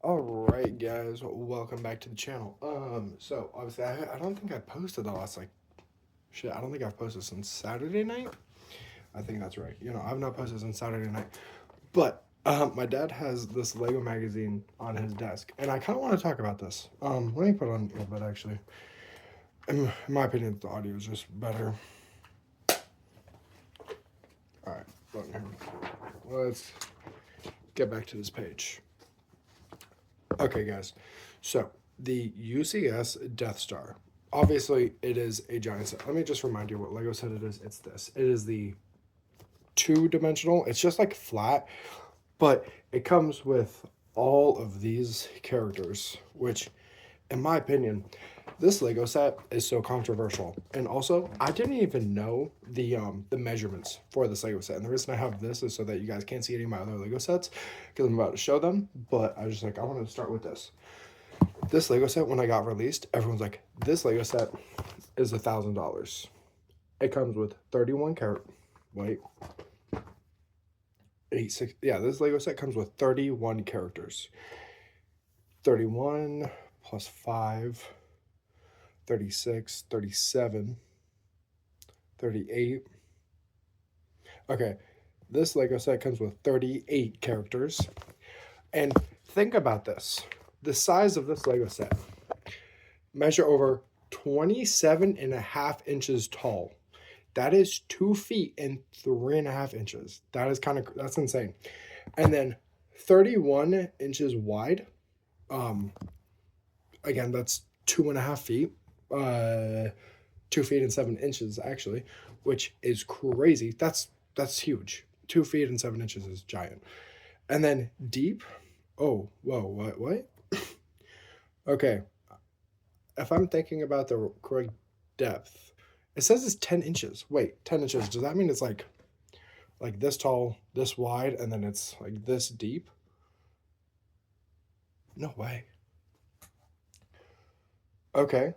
Alright guys, welcome back to the channel. So obviously I don't think I posted the last shit, I don't think I've posted since Saturday night. I think that's right. I've not posted since Saturday night. But my dad has this Lego magazine on his desk, and I kinda want to talk about this. Let me put on earbud actually. In my opinion, the audio is just better. Alright, let's get back to this page. Okay, guys. So the UCS Death Star. Obviously, it is a giant set. Let me just remind you what Lego set it is. It's this. It is the two-dimensional. It's just like flat, but it comes with all of these characters, which, in my opinion, this Lego set is so controversial. And also, I didn't even know the measurements for this Lego set. And the reason I have this is so that you guys can't see any of my other Lego sets because I'm about to show them. But I was just like, I want to start with this. This Lego set, when I got released, everyone's like, this Lego set is $1,000. It comes with 31 carat. Wait. 86. Yeah, this Lego set comes with 31 characters. 31 plus 5, 36, 37, 38. Okay, this Lego set comes with 38 characters. And think about this. The size of this Lego set measure over 27 and a half inches tall. That is 2 feet and 3.5 inches. That's insane. And then 31 inches wide. Again, that's 2.5 feet. 2 feet and 7 inches actually, which is crazy. That's huge. 2 feet and 7 inches is giant. And then deep. Oh, whoa, what? Okay, if I'm thinking about the correct depth, it says it's 10 inches. Wait, 10 inches. Does that mean it's like this tall, this wide, and then it's like this deep? No way. Okay.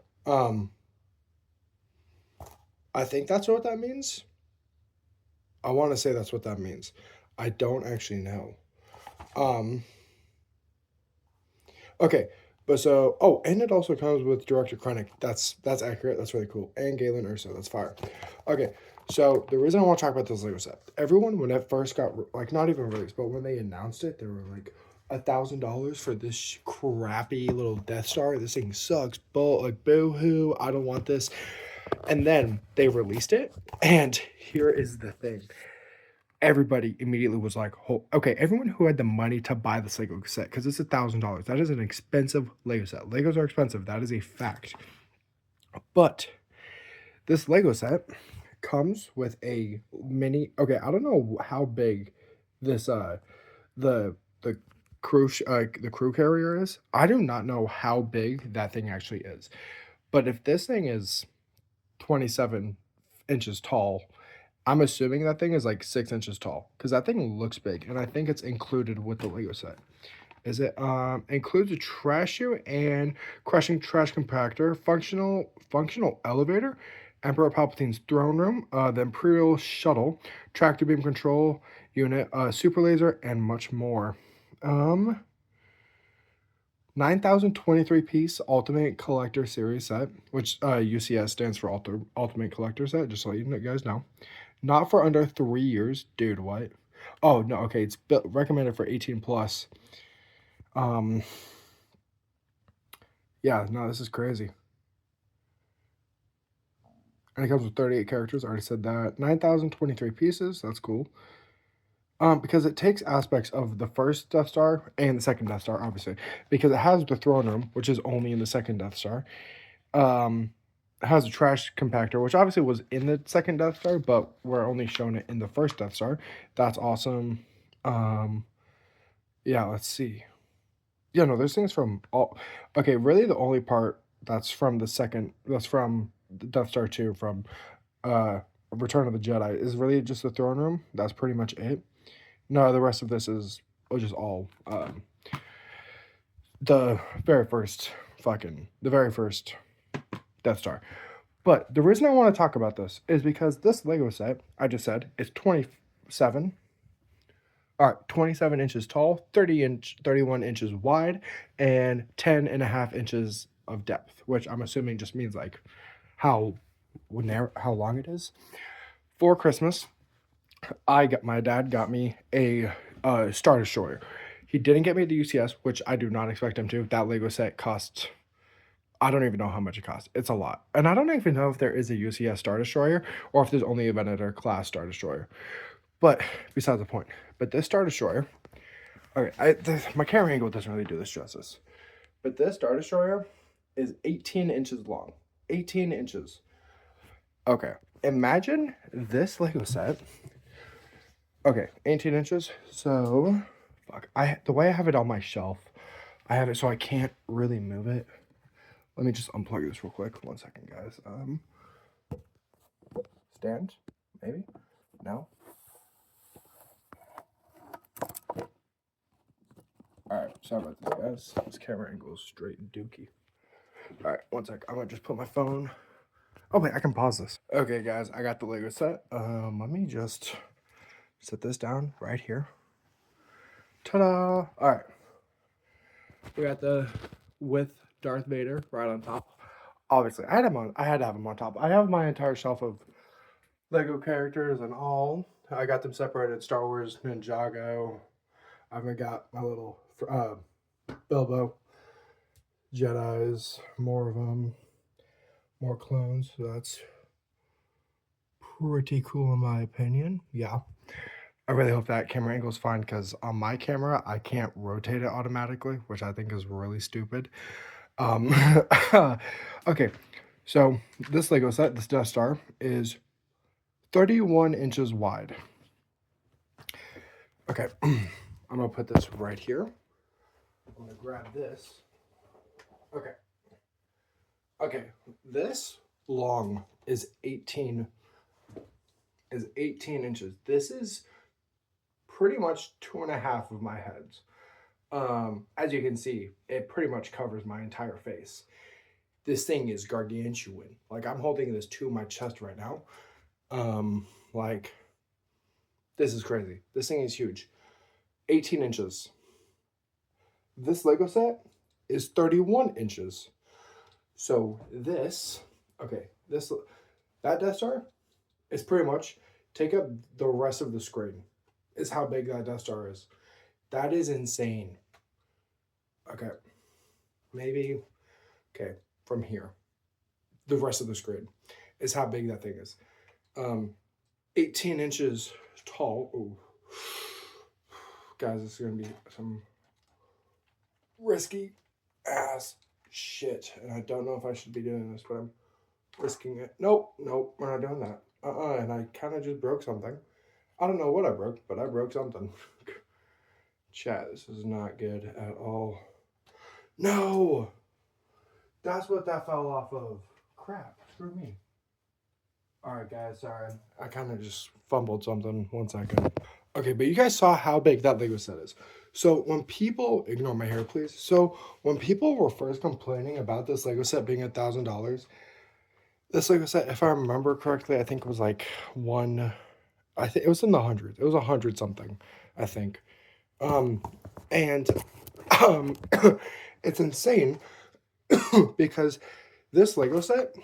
I think that's what that means. I want to say that's what that means. I don't actually know. Um okay, but so and it also comes with Director Krennic. That's accurate. That's really cool. And Galen Urso. That's fire. Okay, so the reason I want to talk about this Lego set, everyone when it first got like not even released, but when they announced it, they were like $1,000 for this crappy little Death Star. This thing sucks. But like boo hoo, I don't want this. And then they released it, and here is the thing. Everybody immediately was like, oh, okay, everyone who had the money to buy this Lego set, because it's $1,000. That is an expensive Lego set. Legos are expensive. That is a fact. But this Lego set comes with a mini. Okay, I don't know how big this the the crew carrier is. I do not know how big that thing actually is. But if this thing is 27 inches tall, I'm assuming that thing is like 6 inches tall because that thing looks big, and I think it's included with the Lego set. Is it includes a trash chute and crushing trash compactor, functional elevator, Emperor Palpatine's throne room, the Imperial shuttle, tractor beam control unit, super laser, and much more. 9,023 piece Ultimate Collector Series set, which UCS stands for Ultimate Collector Set, just so you guys know. Not for under 3 years. Dude, what? Oh, no, okay, it's recommended for 18 plus. Um, yeah, no, this is crazy. And it comes with 38 characters. I already said that. 9,023 pieces. That's cool. Because it takes aspects of the first Death Star and the second Death Star, obviously. Because it has the throne room, which is only in the second Death Star. It has a trash compactor, which obviously was in the second Death Star, but we're only showing it in the first Death Star. That's awesome. Yeah, let's see. Yeah, no, there's things from all. Okay, really, the only part that's from the Death Star 2 from uh Return of the Jedi is really just the throne room. That's pretty much it. No, the rest of this is just all the the very first Death Star. But the reason I want to talk about this is because this Lego set, I just said, is 27. All right, 27 inches tall, 31 inches wide, and 10.5 inches of depth, which I'm assuming just means like how how long it is. For Christmas, my dad got me a Star Destroyer. He didn't get me the UCS, which I do not expect him to. That Lego set costs, I don't even know how much it costs. It's a lot. And I don't even know if there is a UCS Star Destroyer or if there's only a Venator class Star Destroyer. But besides the point. But this Star Destroyer, okay, my camera angle doesn't really do this justice. But this Star Destroyer is 18 inches long. 18 inches. Okay, imagine this Lego set. Okay, 18 inches. So, fuck. The way I have it on my shelf, I have it so I can't really move it. Let me just unplug this real quick. 1 second, guys. Stand, maybe. No. All right, sorry about this, guys. This camera angle is straight and dookie. All right, 1 sec. I'm gonna just put my phone. Oh wait, I can pause this. Okay, guys, I got the Lego set. Let me just set this down right here. Ta-da! All right, we got the with Darth Vader right on top. Obviously, I had to have him on top. I have my entire shelf of Lego characters and all. I got them separated. Star Wars, Ninjago. I've got my little Bilbo, Jedis, more of them, more clones. So that's pretty cool in my opinion. Yeah. I really hope that camera angle is fine because on my camera, I can't rotate it automatically, which I think is really stupid. Okay, so this Lego set, this Death Star, is 31 inches wide. Okay, I'm gonna put this right here. I'm gonna grab this. Okay. Okay, this long is 18 inches. This is pretty much 2.5 of my heads. As you can see, it pretty much covers my entire face. This thing is gargantuan. Like I'm holding this to my chest right now. Like this is crazy. This thing is huge. 18 inches. This Lego set is 31 inches. So that Death Star is pretty much take up the rest of the screen. Is how big that Death Star is. That is insane. Okay, maybe, okay, from here, the rest of the screen is how big that thing is. 18 inches tall. Ooh. Guys, this is gonna be some risky ass shit, and I don't know if I should be doing this, but I'm risking it. Nope, we're not doing that. And I kind of just broke something. I don't know what I broke, but I broke something. Chat, this is not good at all. No! That's what that fell off of. Crap, screw me. Alright, guys, sorry. I kind of just fumbled something. 1 second. Okay, but you guys saw how big that Lego set is. So when people, ignore my hair, please. So when people were first complaining about this Lego set being $1,000, this Lego set, if I remember correctly, I think it was like I think it was in the hundreds. It was 100 something, I think. And it's insane because this Lego set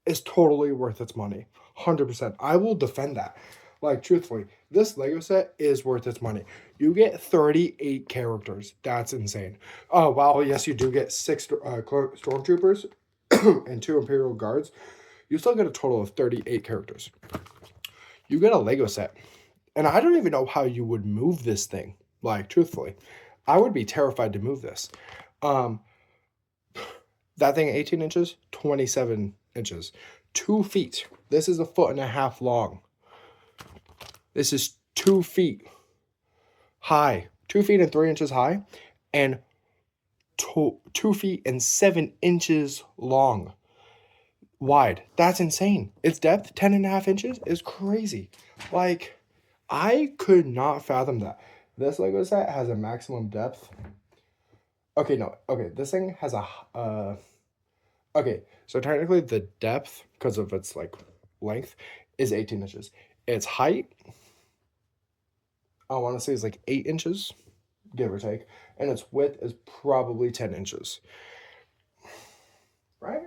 is totally worth its money. 100%. I will defend that. Like, truthfully, this Lego set is worth its money. You get 38 characters. That's insane. Oh, wow. Yes, you do get 6 stormtroopers and 2 Imperial Guards. You still get a total of 38 characters. You get a Lego set. And I don't even know how you would move this thing. Like, truthfully, I would be terrified to move this. That thing, 18 inches, 27 inches, 2 feet. This is 1.5 feet long. This is 2 feet high, 2 feet and 3 inches high, and 2 feet and 7 inches long. Wide. That's insane. Its depth, 10.5 inches, is crazy. Like, I could not fathom that. This Lego set has a maximum depth. Okay, no. Okay, this thing has a okay, so technically the depth, because of its like length, is 18 inches. Its height, I want to say is like 8 inches, give or take, and its width is probably 10 inches. Right?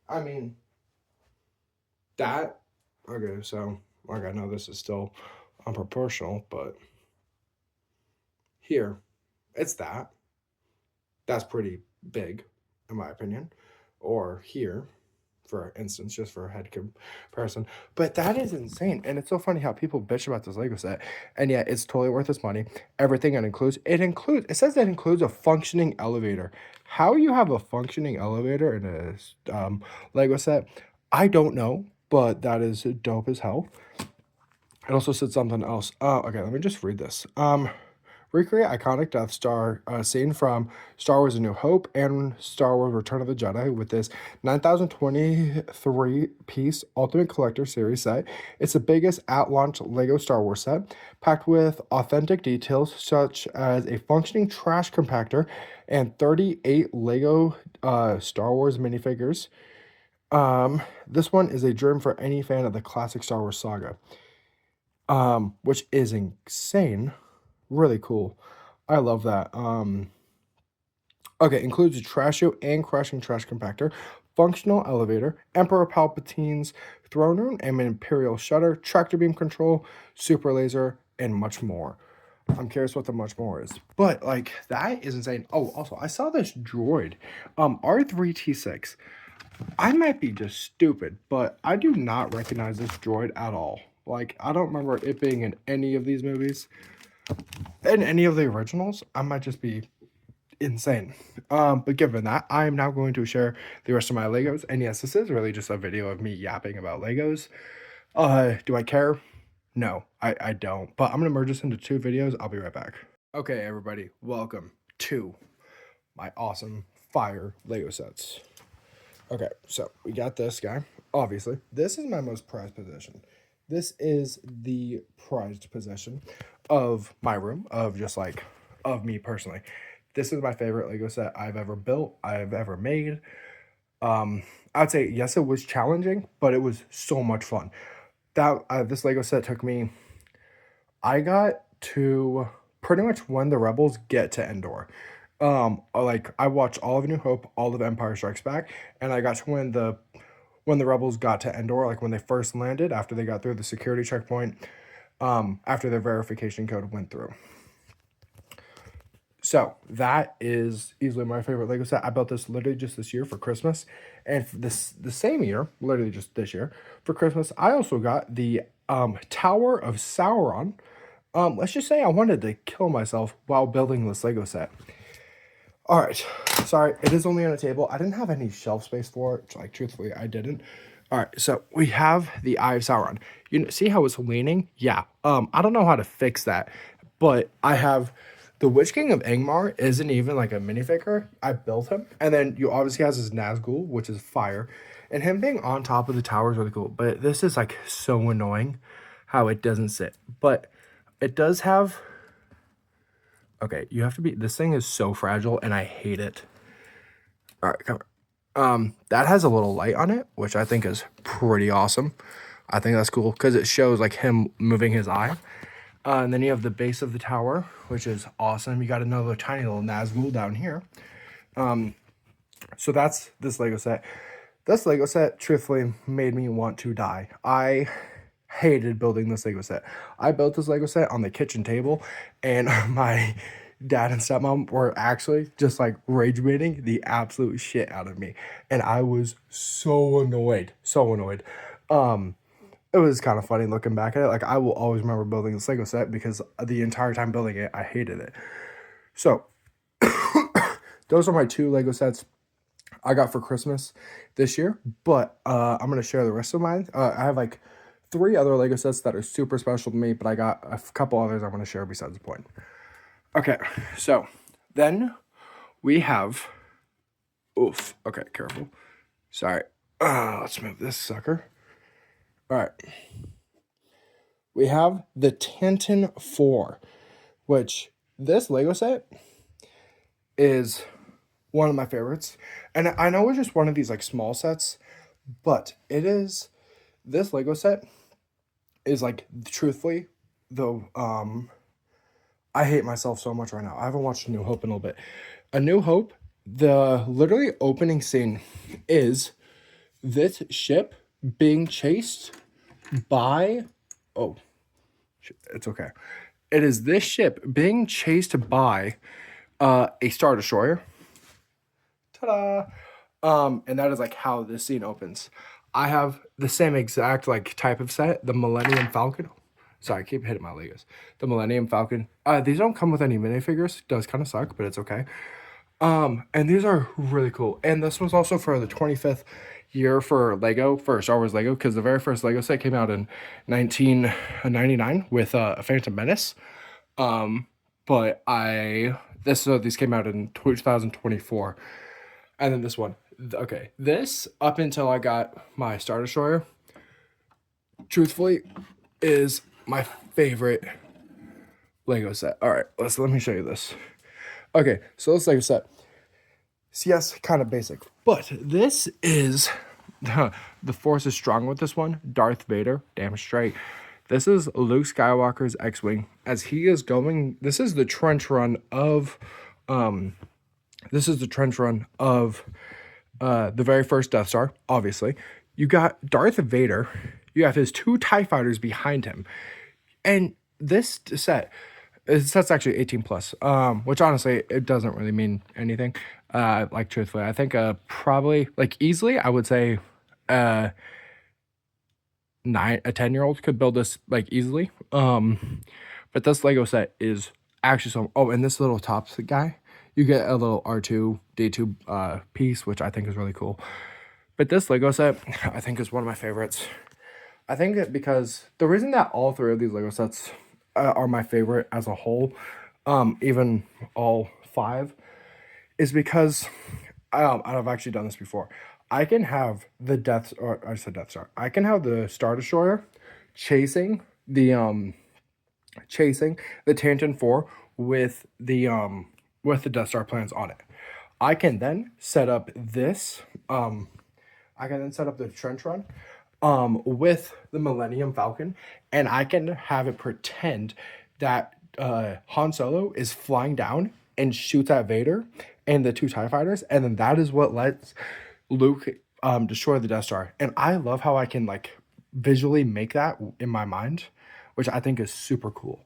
I mean, that. Okay, so like I know this is still unproportional, but here, it's that. That's pretty big, in my opinion. Or here, for instance, just for a head comparison. But that is insane. And it's so funny how people bitch about this Lego set. And yet it's totally worth its money. Everything it says it includes a functioning elevator. How you have a functioning elevator in a Lego set, I don't know, but that is dope as hell. It also said something else. Okay, let me just read this. Recreate iconic Death Star scene from Star Wars: A New Hope and Star Wars: Return of the Jedi with this 9,023 piece Ultimate Collector Series set. It's the biggest at launch Lego Star Wars set, packed with authentic details such as a functioning trash compactor and 38 Lego Star Wars minifigures. This one is a dream for any fan of the classic Star Wars saga, which is insane. Really cool. I love that. Okay, includes a trash chute and crushing trash compactor, functional elevator, Emperor Palpatine's throne room, and an Imperial shutter, tractor beam control, super laser, and much more. I'm curious what the much more is. But like that is insane. Oh, also I saw this droid, R3T6. I might be just stupid, but I do not recognize this droid at all. Like I don't remember it being in any of these movies. In any of the originals, I might just be insane. But given that, I am now going to share the rest of my Legos. And yes, this is really just a video of me yapping about Legos. Do I care? No, I don't. But I'm gonna merge this into 2 videos. I'll be right back. Okay, everybody, welcome to my awesome fire Lego sets. Okay, so we got this guy. Obviously, this is my most prized possession. This is the prized possession of my room, of just like, of me personally. This is my favorite Lego set I've ever built, I've ever made. I'd say, yes, it was challenging, but it was so much fun. This Lego set took me, I got to pretty much when the rebels get to Endor. Like I watched all of New Hope, all of Empire Strikes Back, and I got to when the rebels got to Endor, like when they first landed after they got through the security checkpoint, after their verification code went through. So that is easily my favorite Lego set. I built this literally just this year for Christmas, and the same year, literally just this year for Christmas, I also got the Tower of Sauron. Let's just say I wanted to kill myself while building this Lego set. All right, sorry, it is only on a table. I didn't have any shelf space for it. Like, truthfully, I didn't. All right, so we have the Eye of Sauron. You know, see how it's leaning? Yeah. I don't know how to fix that, but I have the Witch King of Angmar isn't even like a minifigure. I built him, and then you obviously has his Nazgul, which is fire, and him being on top of the tower is really cool. But this is like so annoying how it doesn't sit, but it does have. Okay, you have to be. This thing is so fragile, and I hate it. All right, come on. That has a little light on it, which I think is pretty awesome. I think that's cool because it shows like him moving his eye. And then you have the base of the tower, which is awesome. You got another tiny little Nazgul down here. So that's this Lego set. This Lego set, truthfully, made me want to die. I hated building this Lego set. I built this Lego set on the kitchen table, and my dad and stepmom were actually just like rage baiting the absolute shit out of me. And I was so annoyed. So annoyed. It was kind of funny looking back at it. Like, I will always remember building this Lego set because the entire time building it, I hated it. So, those are my 2 Lego sets I got for Christmas this year. But I'm going to share the rest of mine. I have like 3 other Lego sets that are super special to me, but I got a couple others I want to share besides the point. Okay, so then we have. Oof. Okay, careful. Sorry. Let's move this sucker. All right. We have the Tantan 4, which this Lego set is one of my favorites. And I know it's just one of these like small sets, but it is this Lego set is like truthfully the I hate myself so much right now. I haven't watched A New Hope in a little bit. A New Hope, the literally opening scene is this ship being chased by oh, it's okay. It is this ship being chased by a Star Destroyer. Ta-da! And that is like how this scene opens. I have the same exact like type of set, the Millennium Falcon. Sorry, I keep hitting my Legos. The Millennium Falcon. These don't come with any minifigures. Does kind of suck, but it's okay. And these are really cool. And this was also for the 25th year for Lego, for Star Wars Lego, because the very first Lego set came out in 1999 with Phantom Menace. But these came out in 2024. And then this one. Okay. This, up until I got my Star Destroyer, truthfully, is my favorite Lego set. All right, let me show you this. Okay, so this Lego set. So yes, kind of basic, but this is the Force is strong with this one. Darth Vader, damn straight. This is Luke Skywalker's X-wing as he is going. This is the trench run of, this is the trench run of the very first Death Star. Obviously, you got Darth Vader. You have his two TIE fighters behind him, and this set. That's actually 18 plus, which honestly it doesn't really mean anything. Like truthfully, I think probably like easily I would say a 10-year-old could build this like easily. But this Lego set is actually so. Oh, and this little top guy, you get a little R2D2 piece, which I think is really cool. But this Lego set, I think, is one of my favorites. I think that because the reason that all three of these Lego sets are my favorite as a whole, even all five, is because I've actually done this before. I can have the or I said Death Star. I can have the Star Destroyer chasing the Tangent 4 with the Death Star plans on it. I can then set up this. I can then set up the trench run with the Millennium Falcon, and I can have it pretend that Han Solo is flying down and shoots at Vader and the two TIE fighters, and then that is what lets Luke destroy the Death Star. And I love how I can like visually make that in my mind, which I think is super cool.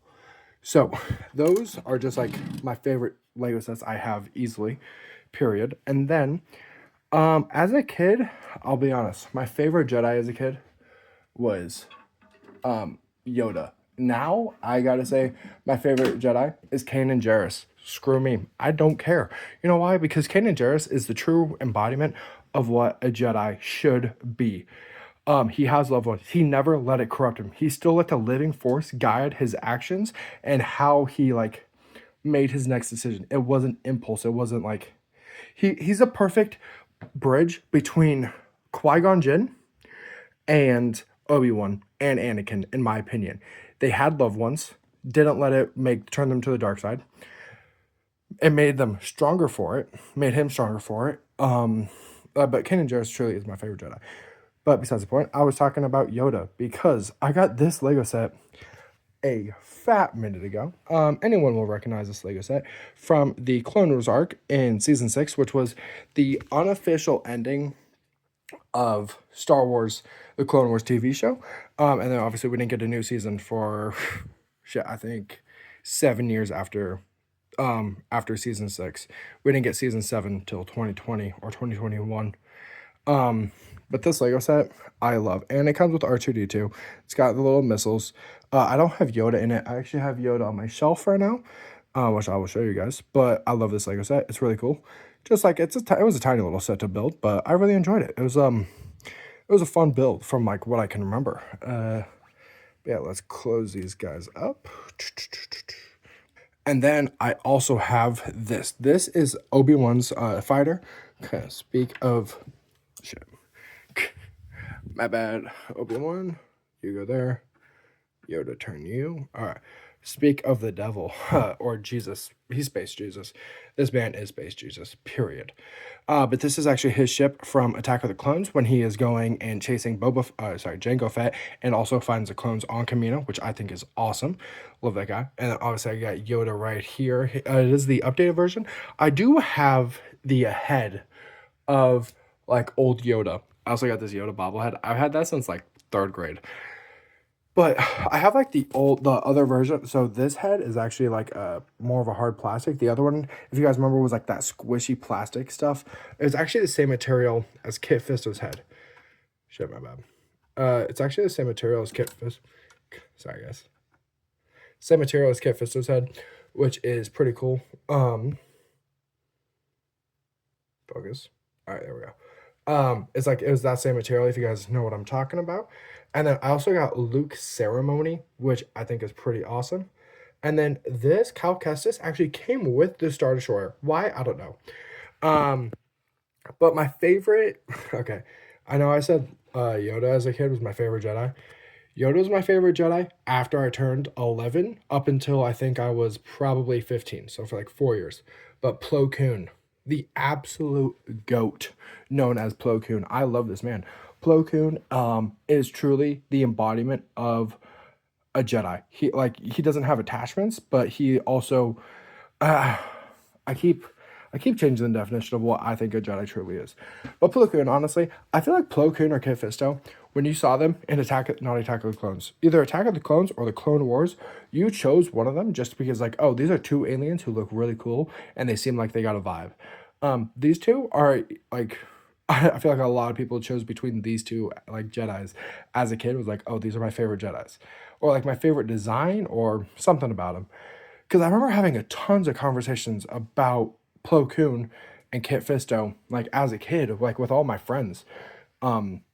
So those are just like my favorite Lego sets I have easily, period. And then as a kid, I'll be honest, my favorite Jedi as a kid was Yoda. Now I gotta say my favorite Jedi is Kanan Jarrus. Screw me, I don't care. You know why? Because Kanan Jarrus is the true embodiment of what a Jedi should be. He has loved ones. He never let it corrupt him. He still let the living force guide his actions and how he like made his next decision. It wasn't impulse. It wasn't like he's a perfect bridge between Qui-Gon Jinn and Obi-Wan and Anakin, in my opinion. They had loved ones, didn't let it turn them to the dark side. It made them stronger for it, made him stronger for it. But Kanan Jarrus truly is my favorite Jedi. But besides the point, I was talking about Yoda because I got this Lego set a fat minute ago. Anyone will recognize this Lego set from the Clone Wars arc in season 6, which was the unofficial ending of Star Wars, the Clone Wars TV show. And then obviously we didn't get a new season for shit, I think 7 years after season 6. We didn't get season 7 till 2020 or 2021. But this Lego set, I love. And it comes with R2D2. It's got the little missiles. I don't have Yoda in it. I actually have Yoda on my shelf right now, which I will show you guys. But I love this Lego set. It's really cool. Just like it was a tiny little set to build, but I really enjoyed it. It was a fun build from like what I can remember. Yeah, let's close these guys up. And then I also have this. This is Obi-Wan's fighter. Okay, speak of shit. My bad, Obi-Wan. You go there. Yoda, turn you. All right. Speak of the devil, or Jesus. He's Space Jesus. This man is Space Jesus, period. But this is actually his ship from Attack of the Clones when he is going and chasing Jango Fett, and also finds the clones on Kamino, which I think is awesome. Love that guy. And then obviously I got Yoda right here. It is the updated version. I do have the head of like old Yoda. I also got this Yoda bobblehead. I've had that since like third grade. But I have like the other version. So this head is actually like more of a hard plastic. The other one, if you guys remember, was like that squishy plastic stuff. It's actually the same material as Kit Fisto's head. Shit, my bad. It's actually the same material as Kit Fisto. Sorry, guys. Same material as Kit Fisto's head, which is pretty cool. Focus. All right, there we go. It's like it was that same material, if you guys know what I'm talking about. And then I also got Luke's ceremony, which I think is pretty awesome. And then this Cal Kestis actually came with the Star Destroyer. Why? I don't know. Um, but my favorite, okay, I know I said Yoda as a kid was my favorite Jedi. Yoda was my favorite Jedi after I turned 11, up until I think I was probably 15, so for like 4 years. But Plo Koon, the absolute goat known as Plo Koon. I love this man. Plo Koon is truly the embodiment of a Jedi. He doesn't have attachments, but he also uh, I keep I keep changing the definition of what I think a Jedi truly is. But Plo Koon, honestly, I feel like Plo Koon or Kit Fisto, when you saw them in not Attack of the Clones, either Attack of the Clones or the Clone Wars, you chose one of them just because like, oh, these are two aliens who look really cool and they seem like they got a vibe. These two are like I feel like a lot of people chose between these two like Jedis as a kid was like, oh, these are my favorite Jedis. Or like my favorite design or something about them. Because I remember having a tons of conversations about Plo Koon and Kit Fisto, like as a kid, like with all my friends. Um,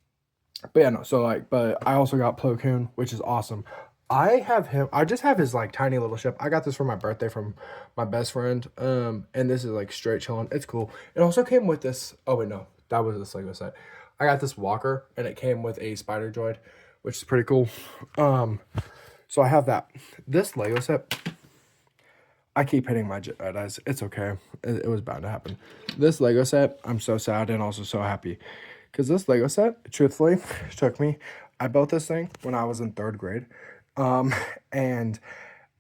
but yeah, no, so like, but I also got Plo Koon, which is awesome. I just have his like tiny little ship. I got this for my birthday from my best friend. And this is like straight chilling. It's cool. It also came with this, oh wait, no, that was this Lego set. I got this walker and it came with a spider droid, which is pretty cool. So I have that. This Lego set, I keep hitting my Jedi's. It's okay. It was bound to happen. This Lego set, I'm so sad and also so happy. Because this Lego set, truthfully, took me. I built this thing when I was in third grade. Um, and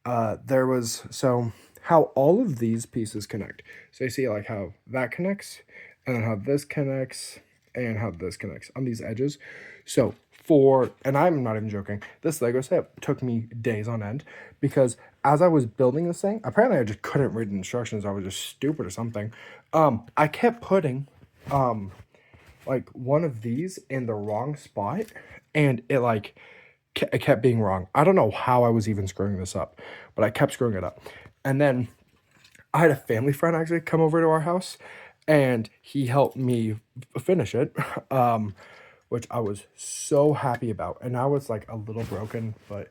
there was, so how all of these pieces connect. So you see like how that connects, and then how this connects, and how this connects on these edges. So and I'm not even joking, this Lego set took me days on end because as I was building this thing, apparently I just couldn't read the instructions. I was just stupid or something. I kept putting like one of these in the wrong spot, and it kept being wrong. I don't know how I was even screwing this up, but I kept screwing it up. And then I had a family friend actually come over to our house, and he helped me finish it, which I was so happy about. And now it's like a little broken, but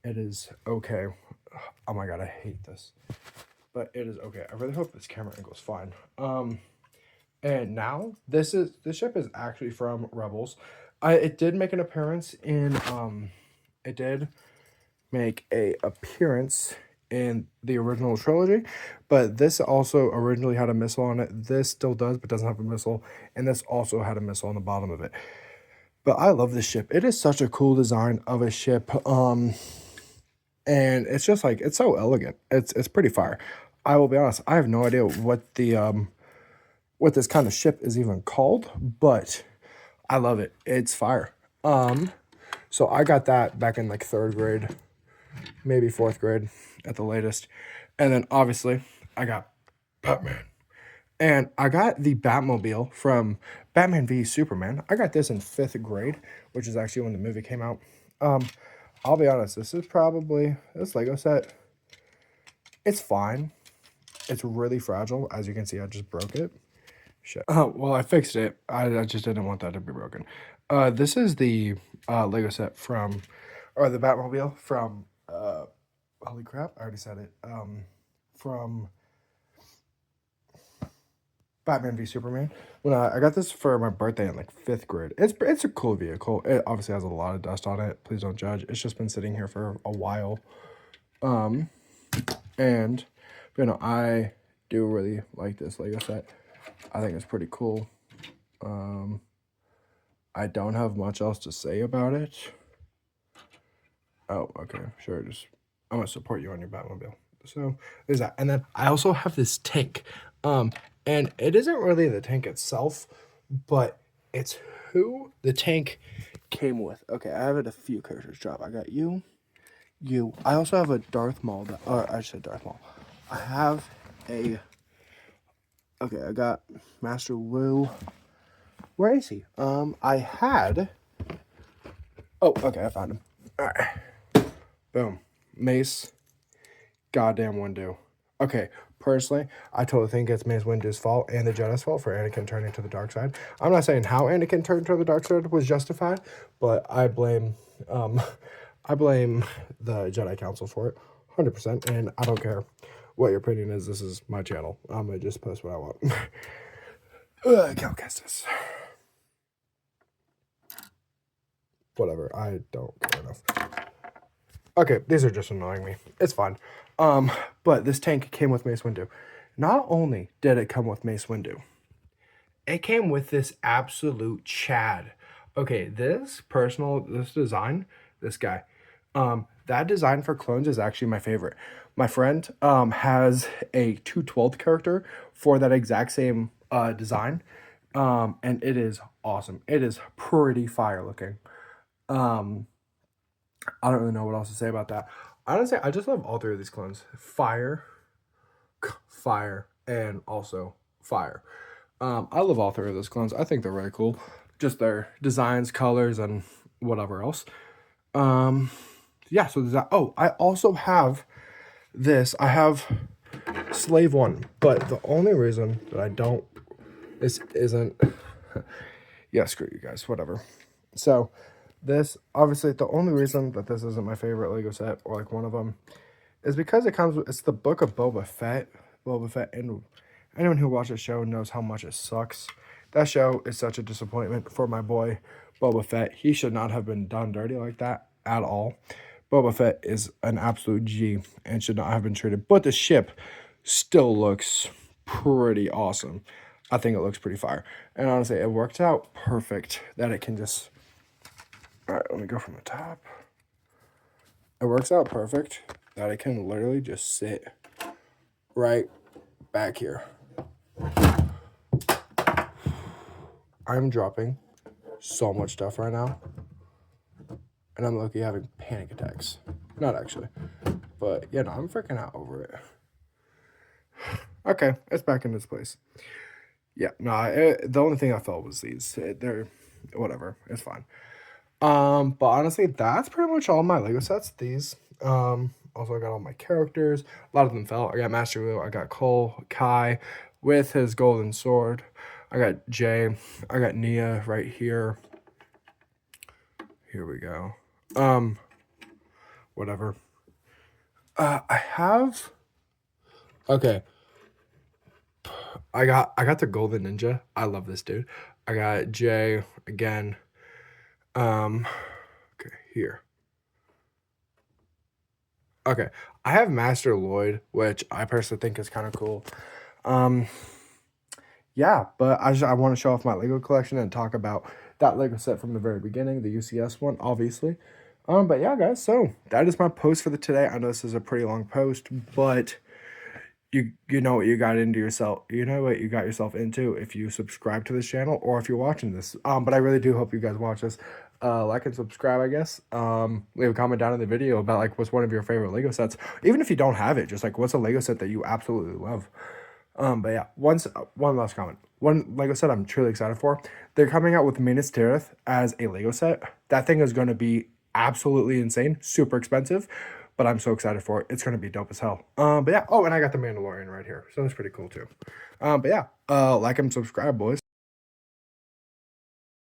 it is okay. Oh my god, I hate this, but it is okay. I really hope this camera angle is fine. And now this ship is actually from Rebels. It did make an appearance in it did make a appearance in the original trilogy, but this also originally had a missile on it. This still does, but doesn't have a missile, and this also had a missile on the bottom of it. But I love this ship. It is such a cool design of a ship. And it's just like it's so elegant. It's pretty fire. I will be honest, I have no idea what this kind of ship is even called, but I love it. It's fire. So I got that back in like third grade, maybe fourth grade at the latest. And then obviously I got Batman. And I got the Batmobile from Batman v Superman. I got this in fifth grade, which is actually when the movie came out. I'll be honest, this Lego set, it's fine. It's really fragile. As you can see, I just broke it. Shit. Well, I fixed it. I just didn't want that to be broken. This is the Lego set or the Batmobile from, holy crap, I already said it. From Batman v Superman. When I got this for my birthday in like fifth grade. It's a cool vehicle. It obviously has a lot of dust on it. Please don't judge. It's just been sitting here for a while. And you know, I do really like this Lego set. I think it's pretty cool. I don't have much else to say about it. Oh, okay, sure. Just I'm gonna support you on your Batmobile. So there's that, and then I also have this tank, and it isn't really the tank itself, but it's who the tank came with. Okay, I have it a few characters drop. I got you. I also have a Darth Maul. Or I said Darth Maul. I have a. Okay, I got Master Wu. Where is he? I had. Oh, okay, I found him. All right. Boom. Mace. Goddamn Windu. Okay, personally, I totally think it's Mace Windu's fault and the Jedi's fault for Anakin turning to the dark side. I'm not saying how Anakin turned to the dark side was justified, but I blame I blame the Jedi Council for it, 100%, and I don't care what your opinion is. This is my channel. I'm gonna just post what I want. Cal Kestis. Whatever, I don't care enough. Okay, these are just annoying me. It's fine. But this tank came with Mace Windu. Not only did it come with Mace Windu, it came with this absolute Chad. Okay, this design, this guy, that design for clones is actually my favorite. My friend has a 212th character for that exact same design, and it is awesome. It is pretty fire looking. I don't really know what else to say about that. Honestly, I just love all three of these clones. Fire, and also fire. I love all three of those clones. I think they're really cool. Just their designs, colors, and whatever else. Yeah, so there's that. Oh, I also have this. I have Slave 1, but the only reason that I don't... This isn't... Yeah, screw you guys, whatever. So... This, obviously, the only reason that this isn't my favorite Lego set, or like one of them, is because it comes with, it's the book of Boba Fett. And anyone who watches the show knows how much it sucks. That show is such a disappointment for my boy, Boba Fett. He should not have been done dirty like that at all. Boba Fett is an absolute G and should not have been treated. But the ship still looks pretty awesome. I think it looks pretty fire. And honestly, it worked out perfect that it can just... All right, let me go from the top. It works out perfect that I can literally just sit right back here. I'm dropping so much stuff right now, and I'm lucky having panic attacks. Not actually, but yeah, no, I'm freaking out over it. Okay, it's back in this place. Yeah, no, the only thing I felt was these. They're whatever. It's fine. But honestly, that's pretty much all my Lego sets. These, also I got all my characters. A lot of them fell. I got Master Wu, I got Cole, Kai with his golden sword. I got Jay, I got Nia right here. Here we go. Whatever. I have, okay. I got the golden ninja. I love this dude. I got Jay again. Okay, here. Okay, I have Master Lloyd, which I personally think is kind of cool. Yeah, but I want to show off my Lego collection and talk about that Lego set from the very beginning, the UCS one, obviously. But yeah, guys, so that is my post for the today. I know this is a pretty long post, but you know what you got into yourself. You know what you got yourself into if you subscribe to this channel or if you're watching this. But I really do hope you guys watch this. Like and subscribe, I guess. Leave a comment down in the video about like what's one of your favorite Lego sets. Even if you don't have it, just like what's a Lego set that you absolutely love. But yeah, one last comment. One Lego set I'm truly excited for. They're coming out with Minas Tirith as a Lego set. That thing is going to be absolutely insane, super expensive, but I'm so excited for it. It's going to be dope as hell. But yeah, oh, and I got the Mandalorian right here, so that's pretty cool too. But yeah, like and subscribe, boys.